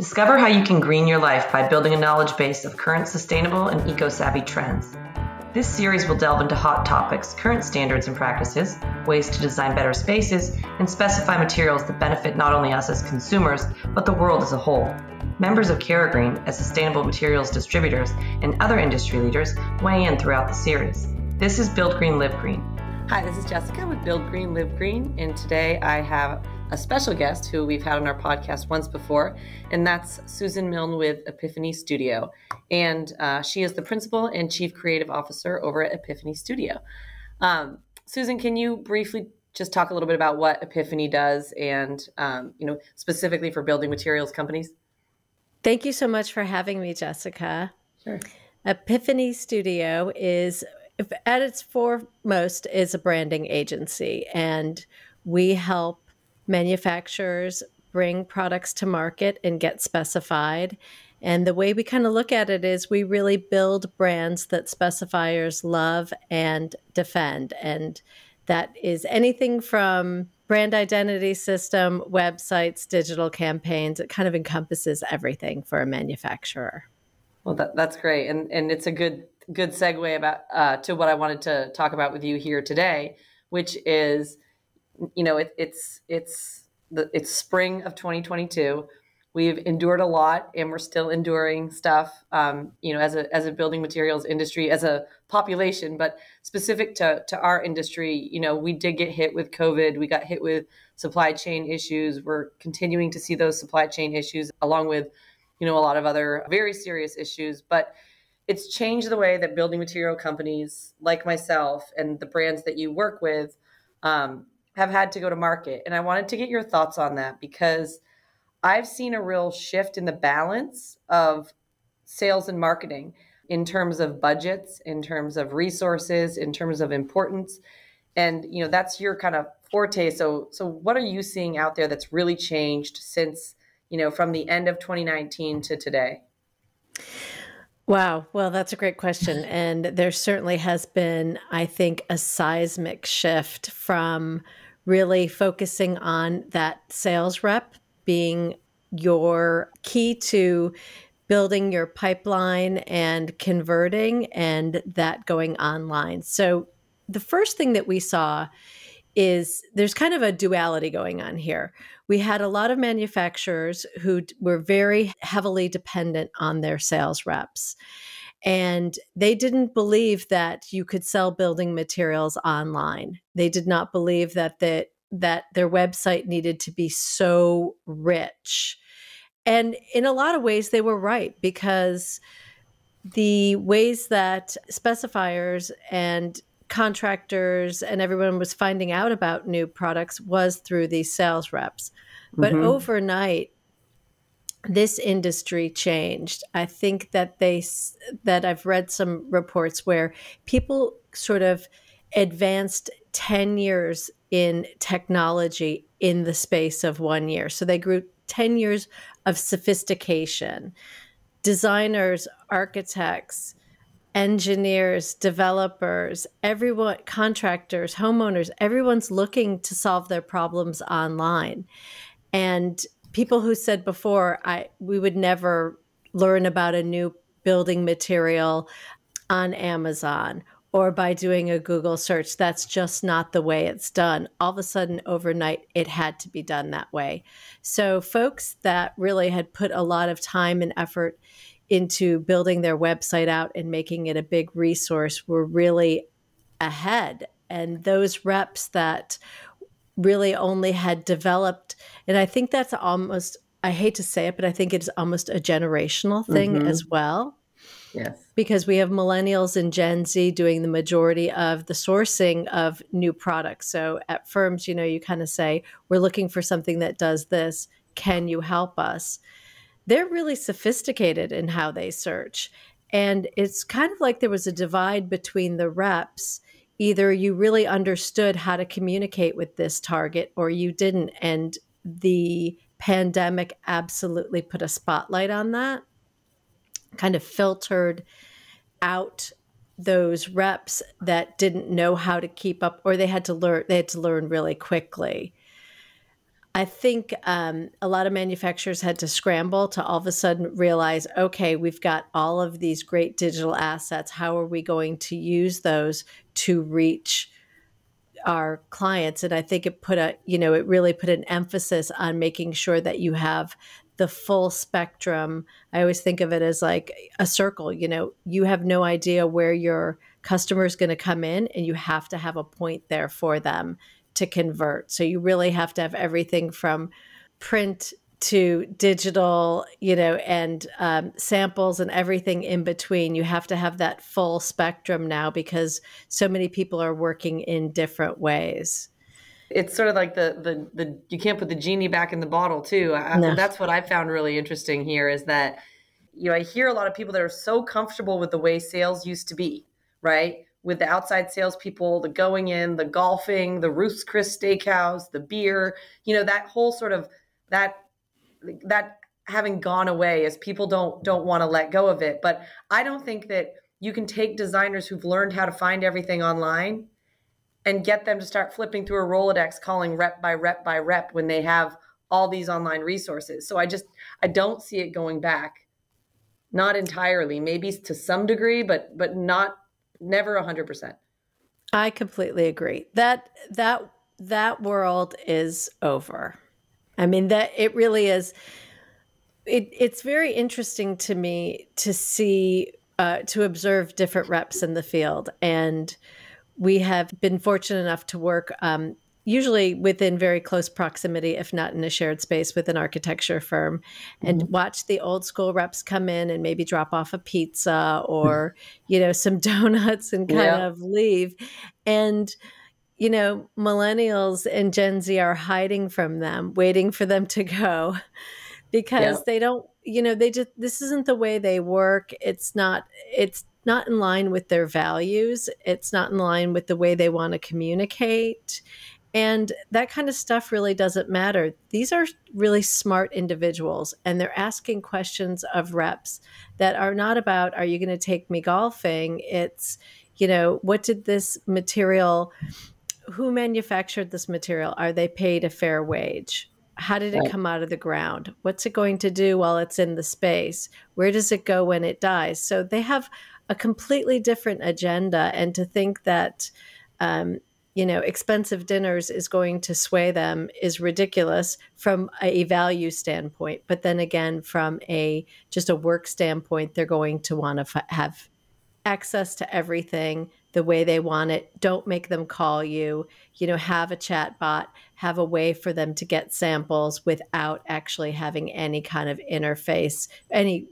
Discover how you can green your life by building a knowledge base of current sustainable and eco-savvy trends. This series will delve into hot topics, current standards and practices, ways to design better spaces, and specify materials that benefit not only us as consumers, but the world as a whole. Members of CaraGreen, as sustainable materials distributors, and other industry leaders weigh in throughout the series. This is Build Green, Live Green. Hi, this is Jessica with Build Green, Live Green, and today I have a special guest who we've had on our podcast once before, and that's Susan Milne with Epiphany Studio. And she is the principal and chief creative officer over at Epiphany Studio. Susan, can you briefly just talk a little bit about what Epiphany does and, specifically for building materials companies? Thank you so much for having me, Jessica. Sure. Epiphany Studio is, at its foremost, is a branding agency, and we help manufacturers bring products to market and get specified. And the way we kind of look at it is we really build brands that specifiers love and defend. And that is anything from brand identity system, websites, digital campaigns. It kind of encompasses everything for a manufacturer. Well, that's great. And it's a good segue about to what I wanted to talk about with you here today, which is, it's spring of 2022. We've endured a lot, and we're still enduring stuff, as a building materials industry, as a population, but specific to our industry, we did get hit with COVID. We got hit with supply chain issues. We're continuing to see those supply chain issues along with, a lot of other very serious issues, but it's changed the way that building material companies like myself and the brands that you work with, have had to go to market. And I wanted to get your thoughts on that because I've seen a real shift in the balance of sales and marketing in terms of budgets, in terms of resources, in terms of importance. And, that's your kind of forte. So what are you seeing out there that's really changed since, from the end of 2019 to today? Wow. Well, that's a great question. And there certainly has been, I think, a seismic shift from really focusing on that sales rep being your key to building your pipeline and converting, and that going online. So the first thing that we saw is there's kind of a duality going on here. We had a lot of manufacturers who were very heavily dependent on their sales reps, and they didn't believe that you could sell building materials online. They did not believe that their website needed to be so rich. And in a lot of ways, they were right, because the ways that specifiers and contractors and everyone was finding out about new products was through these sales reps. But overnight, this industry changed. I think that I've read some reports where people sort of advanced 10 years in technology in the space of 1 year. So they grew 10 years of sophistication. Designers, architects, engineers, developers, everyone, contractors, homeowners, everyone's looking to solve their problems online. And people who said before, we would never learn about a new building material on Amazon or by doing a Google search. That's just not the way it's done. All of a sudden, overnight, it had to be done that way. So folks that really had put a lot of time and effort into building their website out and making it a big resource were really ahead. And those reps that really only had developed, and I think that's almost, I hate to say it, but I think it's almost a generational thing as well. Yes. Because we have millennials and Gen Z doing the majority of the sourcing of new products. So at firms, you kind of say, we're looking for something that does this. Can you help us? They're really sophisticated in how they search. And it's kind of like there was a divide between the reps. Either you really understood how to communicate with this target or you didn't. And the pandemic absolutely put a spotlight on that, kind of filtered out those reps that didn't know how to keep up, or they had to learn really quickly. I think a lot of manufacturers had to scramble to all of a sudden realize, okay, we've got all of these great digital assets. How are we going to use those to reach our clients? And I think it it really put an emphasis on making sure that you have the full spectrum. I always think of it as like a circle. You have no idea where your customer is going to come in, and you have to have a point there for them to convert. So you really have to have everything from print to digital, and samples and everything in between. You have to have that full spectrum now because so many people are working in different ways. It's sort of like the you can't put the genie back in the bottle too. No. That's what I found really interesting here is that, I hear a lot of people that are so comfortable with the way sales used to be, right? With the outside salespeople, the going in, the golfing, the Ruth's Chris Steakhouse, the beer, that whole sort of that having gone away as people don't want to let go of it. But I don't think that you can take designers who've learned how to find everything online and get them to start flipping through a Rolodex, calling rep by rep by rep when they have all these online resources. So I don't see it going back. Not entirely, maybe to some degree, but never 100%. I completely agree. That world is over. I mean, that it really is. It's very interesting to me to see, to observe different reps in the field. And we have been fortunate enough to work usually within very close proximity, if not in a shared space with an architecture firm, and watch the old school reps come in and maybe drop off a pizza or, some donuts and kind of leave. And, millennials and Gen Z are hiding from them, waiting for them to go because they don't, this isn't the way they work. It's not in line with their values. It's not in line with the way they want to communicate. And that kind of stuff really doesn't matter. These are really smart individuals, and they're asking questions of reps that are not about, are you going to take me golfing? It's, what did this material, who manufactured this material? Are they paid a fair wage? How did it come out of the ground? What's it going to do while it's in the space? Where does it go when it dies? So they have a completely different agenda. And to think that, expensive dinners is going to sway them is ridiculous from a value standpoint. But then again, from just a work standpoint, they're going to want to have access to everything the way they want it. Don't make them call you, have a chat bot, have a way for them to get samples without actually having any kind of interface, any,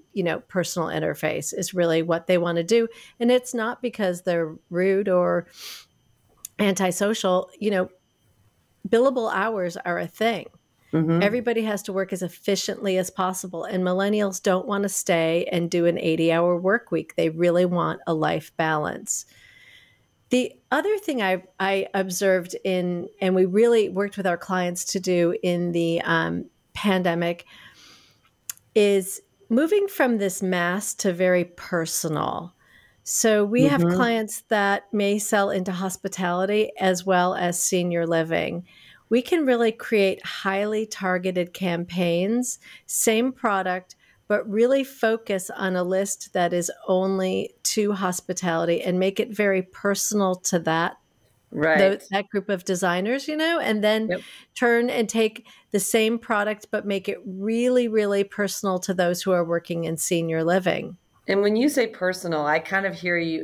personal interface is really what they want to do. And it's not because they're rude or antisocial. Billable hours are a thing. Everybody has to work as efficiently as possible. And millennials don't want to stay and do an 80-hour work week. They really want a life balance. The other thing I observed and we really worked with our clients to do in the pandemic is moving from this mass to very personal. So we have clients that may sell into hospitality as well as senior living. We can really create highly targeted campaigns, same product, but really focus on a list that is only to hospitality and make it very personal to that group of designers, and then turn and take the same product, but make it really, really personal to those who are working in senior living. And when you say personal, I kind of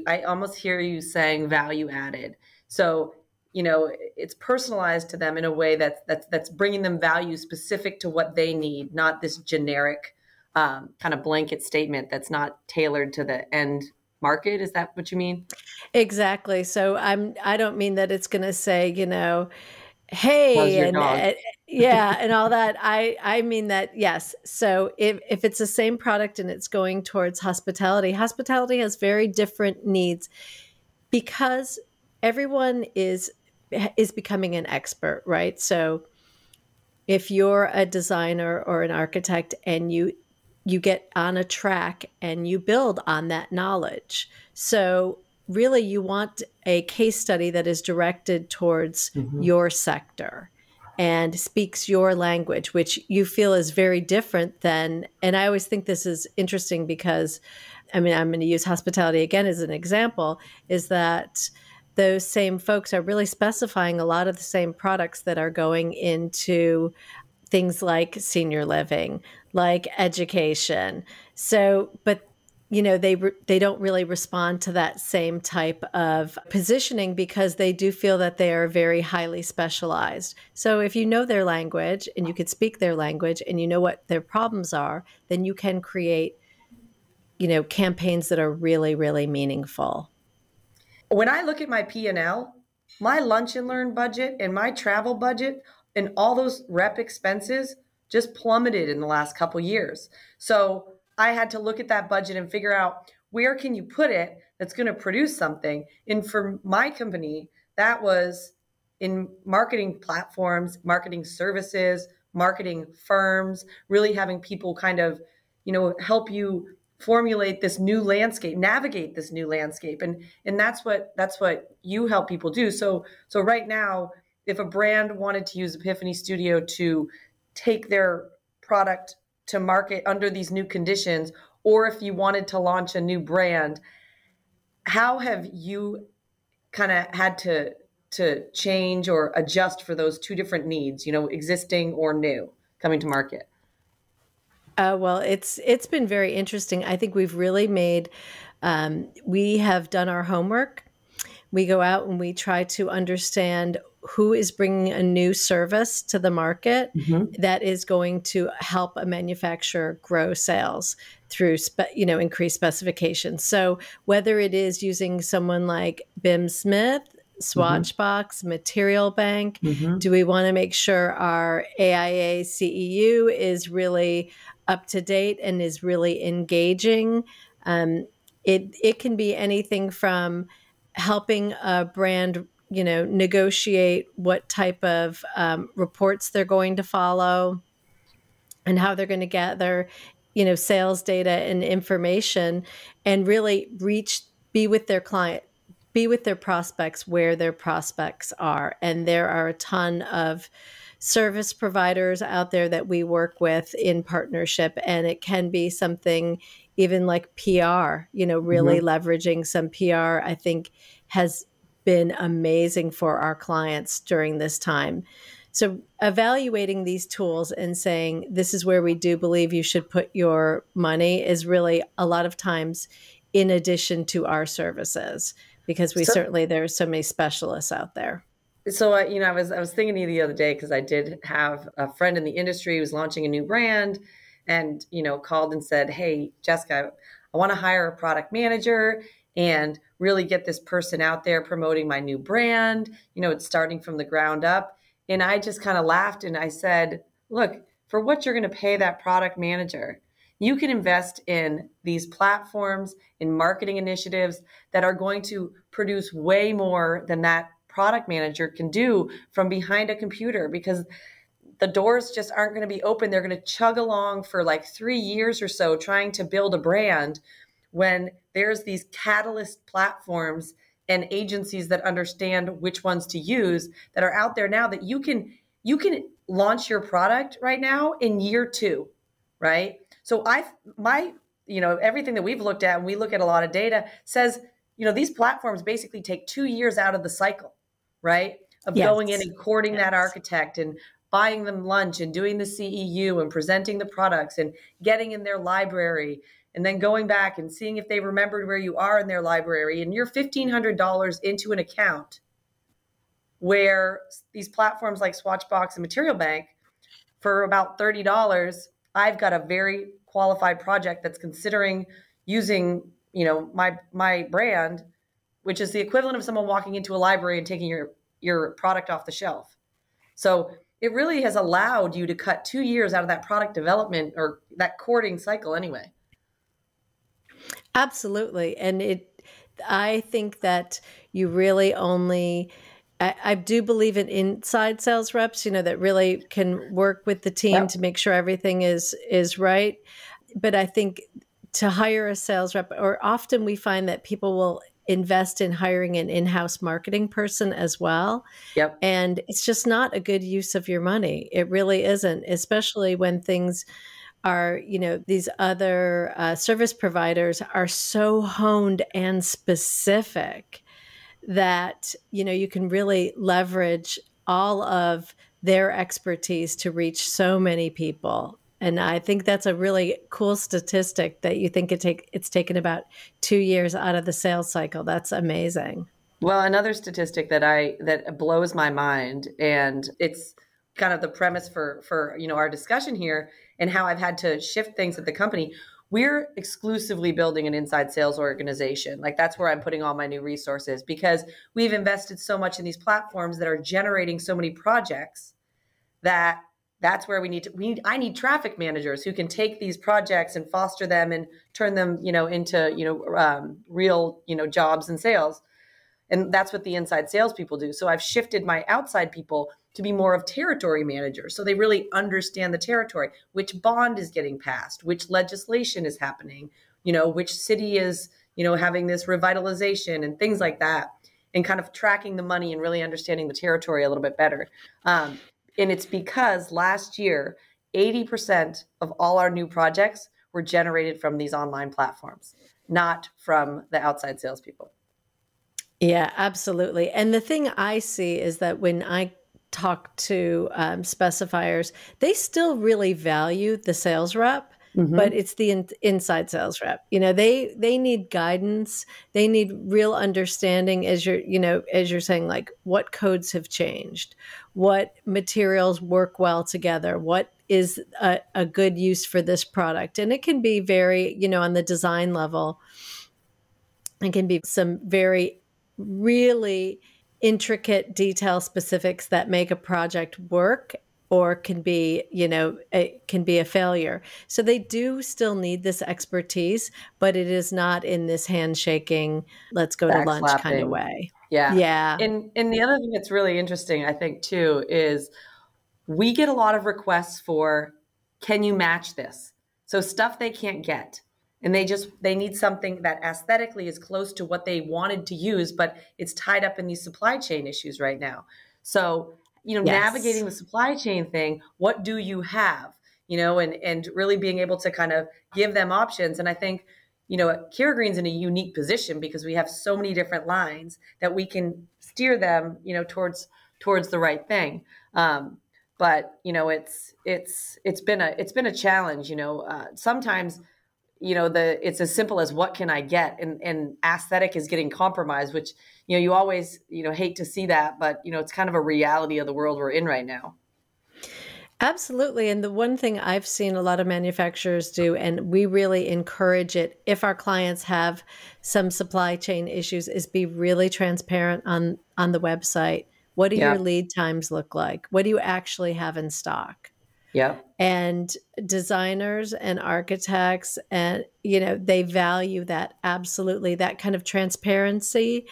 I almost hear you saying value added. So, it's personalized to them in a way that's bringing them value specific to what they need, not this generic kind of blanket statement that's not tailored to the end market. Is that what you mean? Exactly. So I don't mean that it's going to say, hey, and and all that. I mean that, yes. So if it's the same product and it's going towards hospitality has very different needs because everyone is becoming an expert, right? So if you're a designer or an architect and you get on a track and you build on that knowledge. So really you want a case study that is directed towards your sector. and speaks your language, which you feel is very different than, and I always think this is interesting because, I mean, I'm going to use hospitality again as an example, is that those same folks are really specifying a lot of the same products that are going into things like senior living, like education. So, but they don't really respond to that same type of positioning because they do feel that they are very highly specialized. So if you know their language and you could speak their language and you know what their problems are, then you can create, campaigns that are really, really meaningful. When I look at my P&L, my lunch and learn budget and my travel budget and all those rep expenses just plummeted in the last couple years. So I had to look at that budget and figure out where can you put it that's going to produce something. And for my company, that was in marketing platforms, marketing services, marketing firms, really having people kind of, help you formulate this new landscape, navigate this new landscape. And that's what you help people do. So right now, if a brand wanted to use Epiphany Studio to take their product to market under these new conditions, or if you wanted to launch a new brand, how have you kind of had to change or adjust for those two different needs, existing or new coming to market? Well, it's been very interesting. I think we've really made, we have done our homework. We go out and we try to understand who is bringing a new service to the market that is going to help a manufacturer grow sales through, increased specifications. So whether it is using someone like BIM Smith, Swatchbox, Material Bank, do we want to make sure our AIA CEU is really up to date and is really engaging? It can be anything from helping a brand, negotiate what type of reports they're going to follow and how they're going to gather, sales data and information, and really be with their client, be with their prospects where their prospects are. And there are a ton of service providers out there that we work with in partnership. And it can be something even like PR, really leveraging some PR, I think has been amazing for our clients during this time. So evaluating these tools and saying, this is where we do believe you should put your money is really a lot of times in addition to our services, because there's so many specialists out there. So, I was thinking of you the other day because I did have a friend in the industry who was launching a new brand and, called and said, hey, Jessica, I want to hire a product manager and really get this person out there promoting my new brand. It's starting from the ground up. And I just kind of laughed and I said, look, for what you're going to pay that product manager, you can invest in these platforms, in marketing initiatives that are going to produce way more than that product manager can do from behind a computer, because the doors just aren't going to be open. They're going to chug along for like 3 years or so trying to build a brand when there's these catalyst platforms and agencies that understand which ones to use that are out there now that you can launch your product right now in year 2, right? So everything that we've looked at, and we look at a lot of data, says, these platforms basically take 2 years out of the cycle, right? Of going in and courting that architect and buying them lunch and doing the CEU and presenting the products and getting in their library and then going back and seeing if they remembered where you are in their library. And you're $1,500 into an account where these platforms like Swatchbox and Material Bank, for about $30, I've got a very qualified project that's considering using, my brand, which is the equivalent of someone walking into a library and taking your product off the shelf. So it really has allowed you to cut 2 years out of that product development or that courting cycle anyway. Absolutely. And I think that you really I do believe in inside sales reps, that really can work with the team to make sure everything is right. But I think to hire a sales rep, or often we find that people will invest in hiring an in-house marketing person as well. Yep. And it's just not a good use of your money. It really isn't, especially when things are, these other service providers are so honed and specific that, you can really leverage all of their expertise to reach so many people. And I think that's a really cool statistic that you think it's taken about 2 years out of the sales cycle. That's amazing. Well, another statistic that blows my mind, and it's kind of the premise for our discussion here and how I've had to shift things at the company. We're exclusively building an inside sales organization. Like, that's where I'm putting all my new resources, because we've invested so much in these platforms that are generating so many projects that's where I need traffic managers who can take these projects and foster them and turn them, into, real, jobs and sales. And that's what the inside salespeople do. So I've shifted my outside people to be more of territory managers. So they really understand the territory, which bond is getting passed, which legislation is happening, which city is, having this revitalization and things like that, and kind of tracking the money and really understanding the territory a little bit better. And it's because last year, 80% of all our new projects were generated from these online platforms, not from the outside salespeople. Yeah, absolutely. And the thing I see is that when I talk to specifiers, they still really value the sales rep, but it's the inside sales rep. They need guidance. They need real understanding, as you're saying, like, what codes have changed, what materials work well together, what is a good use for this product. And it can be very, on the design level, it can be some very really intricate detail specifics that make a project work, or can be, it can be a failure. So they do still need this expertise, but it is not in this handshaking, let's go to lunch kind of way. Yeah. Yeah. And the other thing that's really interesting, I think, too, is we get a lot of requests for, can you match this? So stuff they can't get. And they need something that aesthetically is close to what they wanted to use, but it's tied up in these supply chain issues right now. So, Yes. Navigating the supply chain thing, what do you have, and really being able to kind of give them options. And I think, Kira Green's in a unique position because we have so many different lines that we can steer them, towards the right thing. But, it's been a challenge, sometimes, it's as simple as what can I get, and aesthetic is getting compromised, which, you always, hate to see that, but, it's kind of a reality of the world we're in right now. Absolutely. And the one thing I've seen a lot of manufacturers do, and we really encourage it if our clients have some supply chain issues, is be really transparent on the website. What do your lead times look like? What do you actually have in stock? Yeah. And designers and architects, and, they value that, absolutely, that kind of transparency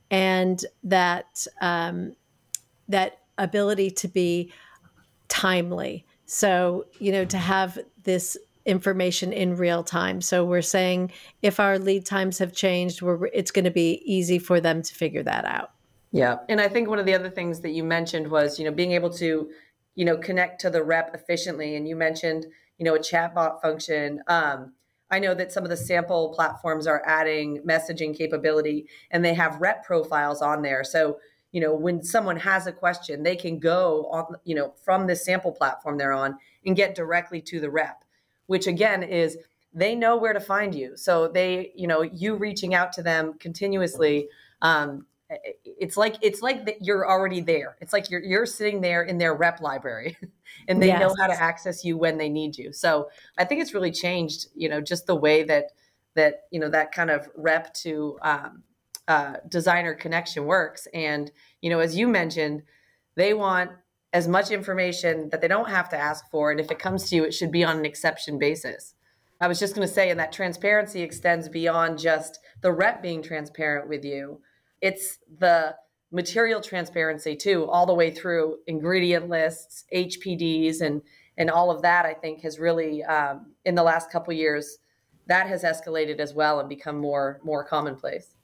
and that, that ability to be timely. So, to have this information in real time. So we're saying if our lead times have changed, it's going to be easy for them to figure that out. Yeah. And I think one of the other things that you mentioned was, being able to, connect to the rep efficiently. And you mentioned, a chatbot function. I know that some of the sample platforms are adding messaging capability, and they have rep profiles on there. So, when someone has a question, they can go on, from the sample platform they're on and get directly to the rep, which again is, they know where to find you. So they, you reaching out to them continuously, it's like that you're already there. It's like you're sitting there in their rep library and they know how to access you when they need you. So I think it's really changed, just the way that that kind of rep to designer connection works. And, as you mentioned, they want as much information that they don't have to ask for. And if it comes to you, it should be on an exception basis. I was just going to say, and that transparency extends beyond just the rep being transparent with you. It's the material transparency too, all the way through ingredient lists, HPDs, and all of that, I think has really, in the last couple of years, that has escalated as well and become more commonplace.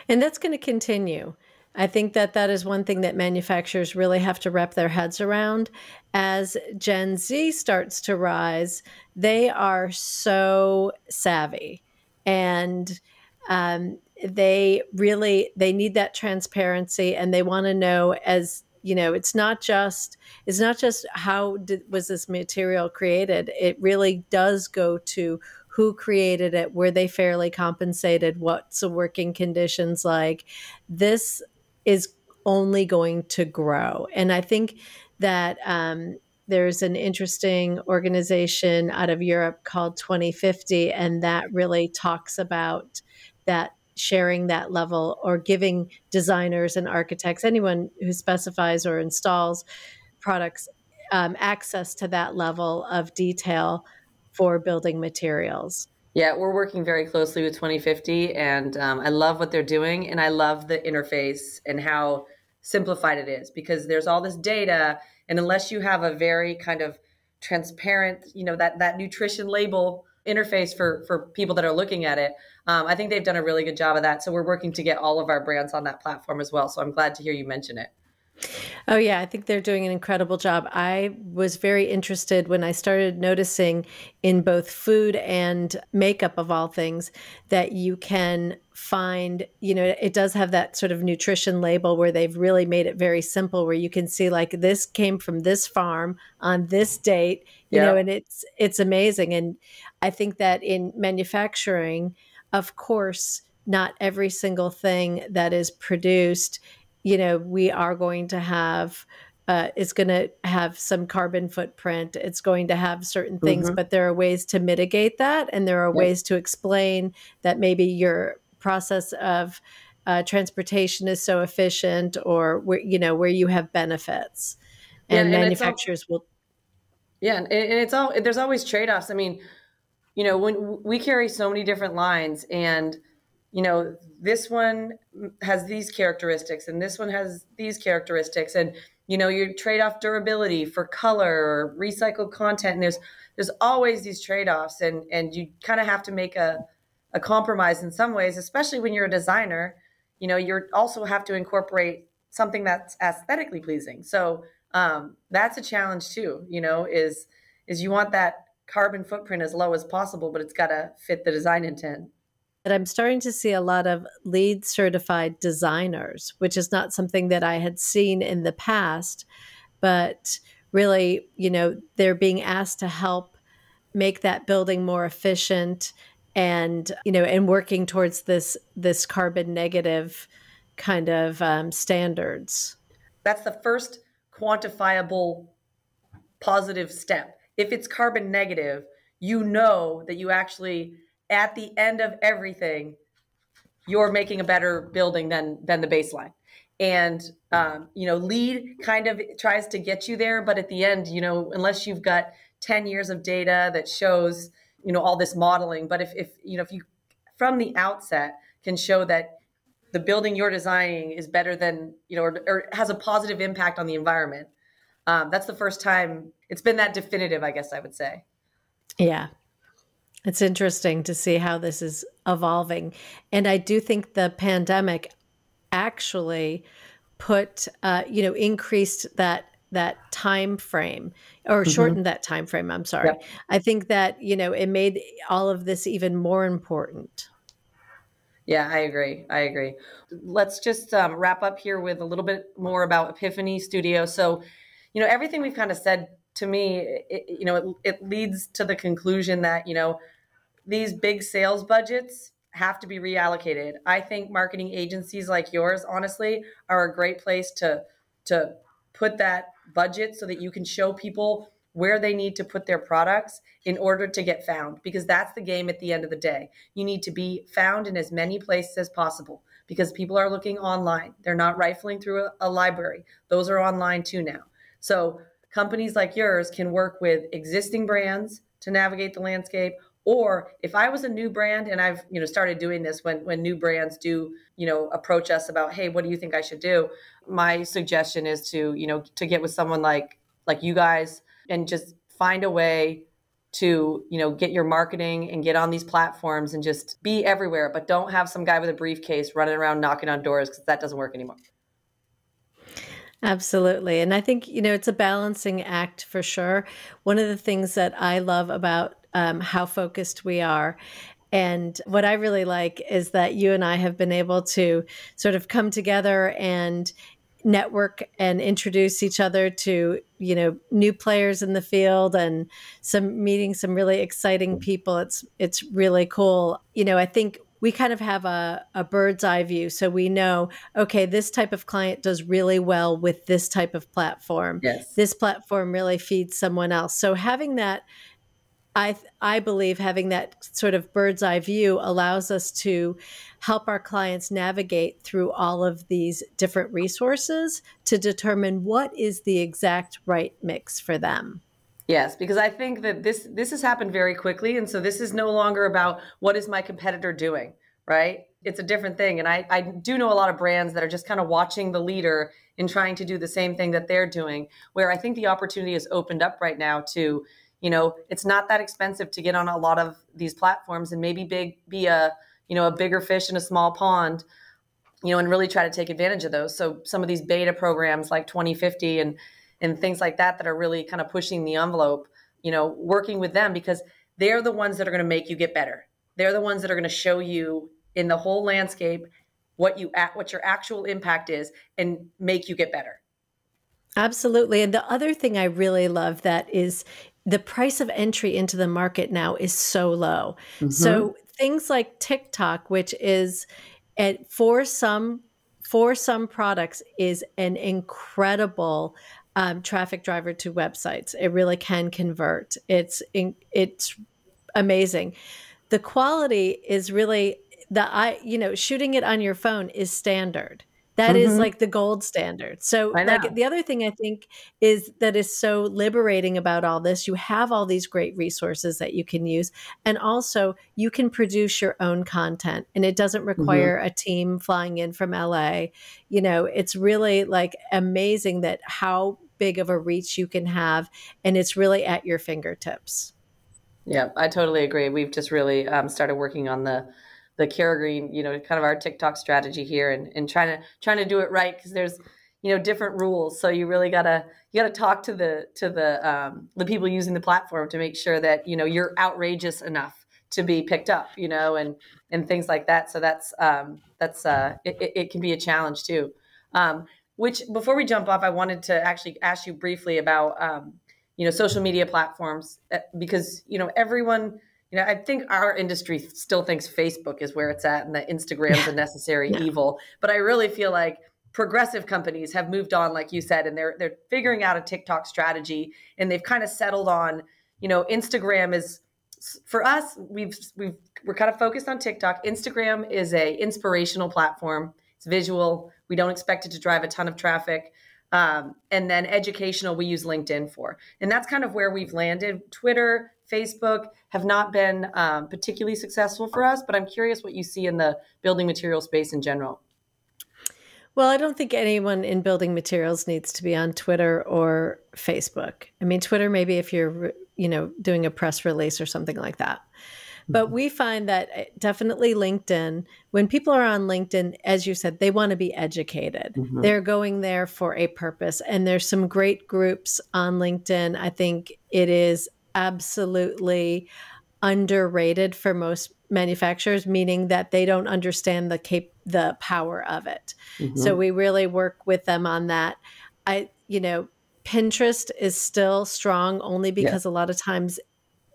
And that's going to continue. I think that that is one thing that manufacturers really have to wrap their heads around. As Gen Z starts to rise, they are so savvy, and they need that transparency, and they want to know, as you know, it's not just was this material created. It really does go to who created it, were they fairly compensated, what's the working conditions like. This is only going to grow. And I think that there's an interesting organization out of Europe called 2050, and that really talks about that, sharing that level, or giving designers and architects, anyone who specifies or installs products, access to that level of detail for building materials. Yeah, we're working very closely with 2050, and I love what they're doing, and I love the interface and how simplified it is, because there's all this data, and unless you have a very kind of transparent, that nutrition label interface for people that are looking at it, I think they've done a really good job of that. So we're working to get all of our brands on that platform as well. So I'm glad to hear you mention it. Oh, yeah, I think they're doing an incredible job. I was very interested when I started noticing in both food and makeup, of all things, that you can find, it does have that sort of nutrition label where they've really made it very simple, where you can see like this came from this farm on this date, and it's amazing. And I think that in manufacturing, of course, not every single thing that is produced, we are going to have, it's going to have some carbon footprint. It's going to have certain things, but there are ways to mitigate that. And there are ways to explain that maybe your process of transportation is so efficient, or where you have benefits, and manufacturers will. Yeah. And there's always trade-offs. I mean, when we carry so many different lines, and this one has these characteristics and this one has these characteristics, and you trade off durability for color or recycled content, and there's always these trade-offs, and you kind of have to make a compromise in some ways, especially when you're a designer. You also have to incorporate something that's aesthetically pleasing. So that's a challenge too, is you want that carbon footprint as low as possible, but it's got to fit the design intent. But I'm starting to see a lot of LEED certified designers, which is not something that I had seen in the past, but really, they're being asked to help make that building more efficient, and, and working towards this carbon negative kind of standards. That's the first quantifiable positive step. If it's carbon negative, that you actually, at the end of everything, you're making a better building than the baseline. And, LEED kind of tries to get you there. But at the end, unless you've got 10 years of data that shows, all this modeling, but if you from the outset can show that the building you're designing is better than, or has a positive impact on the environment, that's the first time it's been that definitive, I guess I would say. Yeah. It's interesting to see how this is evolving. And I do think the pandemic actually increased that time frame, or shortened that time frame. I'm sorry. Yep. I think that, it made all of this even more important. Yeah, I agree. Let's just wrap up here with a little bit more about Epiphany Studio. So, everything we've kind of said, to me, it leads to the conclusion that, these big sales budgets have to be reallocated. I think marketing agencies like yours, honestly, are a great place to put that budget so that you can show people where they need to put their products in order to get found, because that's the game at the end of the day. You need to be found in as many places as possible, because people are looking online. They're not rifling through a library. Those are online too now. So companies like yours can work with existing brands to navigate the landscape. Or if I was a new brand, and I've started doing this when new brands do approach us about, hey, what do you think I should do? My suggestion is to get with someone like you guys, and just find a way to, get your marketing and get on these platforms and just be everywhere, but don't have some guy with a briefcase running around knocking on doors, because that doesn't work anymore. Absolutely. And I think, it's a balancing act for sure. One of the things that I love about how focused we are, and what I really like, is that you and I have been able to sort of come together and network and introduce each other to, new players in the field, and meeting some really exciting people. It's really cool. I think we kind of have a bird's eye view. So we know, okay, this type of client does really well with this type of platform. Yes. This platform really feeds someone else. So having that, I believe having that sort of bird's eye view allows us to help our clients navigate through all of these different resources to determine what is the exact right mix for them. Yes, because I think that this has happened very quickly. And so this is no longer about what is my competitor doing, right? It's a different thing. And I do know a lot of brands that are just kind of watching the leader and trying to do the same thing that they're doing, where I think the opportunity is opened up right now to, it's not that expensive to get on a lot of these platforms and maybe be a bigger fish in a small pond, and really try to take advantage of those. So some of these beta programs like 2050 and things like that are really kind of pushing the envelope, working with them, because they're the ones that are going to make you get better. They're the ones that are going to show you in the whole landscape what your actual impact is and make you get better. Absolutely. And the other thing I really love that is the price of entry into the market now is so low. Mm-hmm. So things like TikTok, which is for some products is an incredible traffic driver to websites. It really can convert. It's amazing. The quality is really shooting it on your phone is standard. That mm-hmm. is like the gold standard. So like the other thing I think is that is so liberating about all this, you have all these great resources that you can use. And also you can produce your own content, and it doesn't require mm-hmm. a team flying in from LA. It's really like amazing that how big of a reach you can have, and it's really at your fingertips. Yeah, I totally agree. We've just really started working on the Kara Green, kind of our TikTok strategy here, and trying to do it right, because there's, different rules. So you really gotta talk to the people using the platform to make sure that, you're outrageous enough to be picked up, and things like that. So that's it can be a challenge too. Which, before we jump off, I wanted to actually ask you briefly about, social media platforms, because, everyone, I think our industry still thinks Facebook is where it's at and that Instagram's a necessary evil. But I really feel like progressive companies have moved on, like you said, and they're figuring out a TikTok strategy, and they've kind of settled on, Instagram is, for us, we're kind of focused on TikTok. Instagram is a inspirational platform. It's visual. We don't expect it to drive a ton of traffic. And then educational, we use LinkedIn for. And that's kind of where we've landed. Twitter, Facebook have not been particularly successful for us, but I'm curious what you see in the building material space in general. Well, I don't think anyone in building materials needs to be on Twitter or Facebook. I mean, Twitter, maybe if you're, doing a press release or something like that. But we find that definitely LinkedIn, when people are on LinkedIn, as you said, they want to be educated. Mm-hmm. They're going there for a purpose. And there's some great groups on LinkedIn. I think it is absolutely underrated for most manufacturers, meaning that they don't understand the power of it. Mm-hmm. So we really work with them on that. Pinterest is still strong only because a lot of times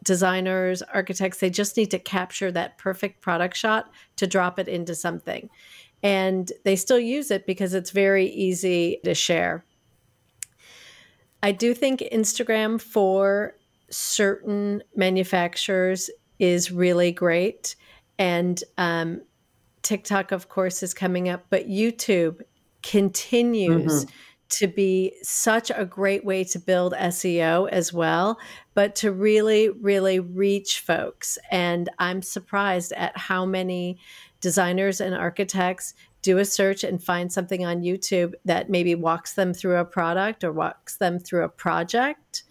designers, architects, they just need to capture that perfect product shot to drop it into something. And they still use it because it's very easy to share. I do think Instagram for certain manufacturers is really great. And TikTok, of course, is coming up, but YouTube continues to be such a great way to build SEO as well, but to really, really reach folks. And I'm surprised at how many designers and architects do a search and find something on YouTube that maybe walks them through a product or walks them through a project.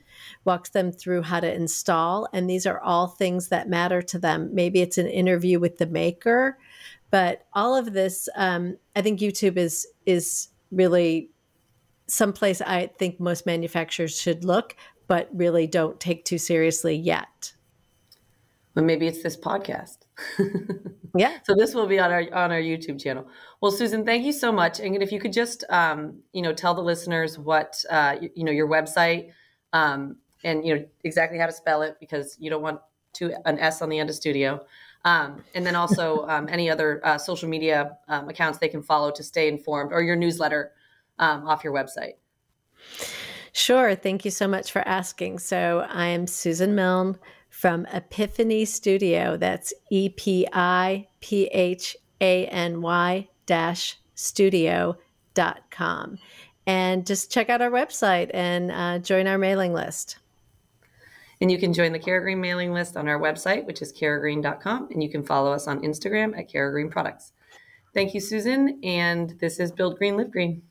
walks them through how to install. And these are all things that matter to them. Maybe it's an interview with the maker, but all of this, I think YouTube is really someplace I think most manufacturers should look, but really don't take too seriously yet. Well, maybe it's this podcast. Yeah. So this will be on our YouTube channel. Well, Susan, thank you so much. And if you could just, tell the listeners what, your website, and, exactly how to spell it, because you don't want an S on the end of studio. And then also any other social media accounts they can follow to stay informed, or your newsletter off your website. Sure. Thank you so much for asking. So I am Susan Milne from Epiphany Studio. That's EPIPHANY-studio.com. And just check out our website and join our mailing list. And you can join the Cara Green mailing list on our website, which is caragreen.com. And you can follow us on Instagram at Cara Green Products. Thank you, Susan. And this is Build Green, Live Green.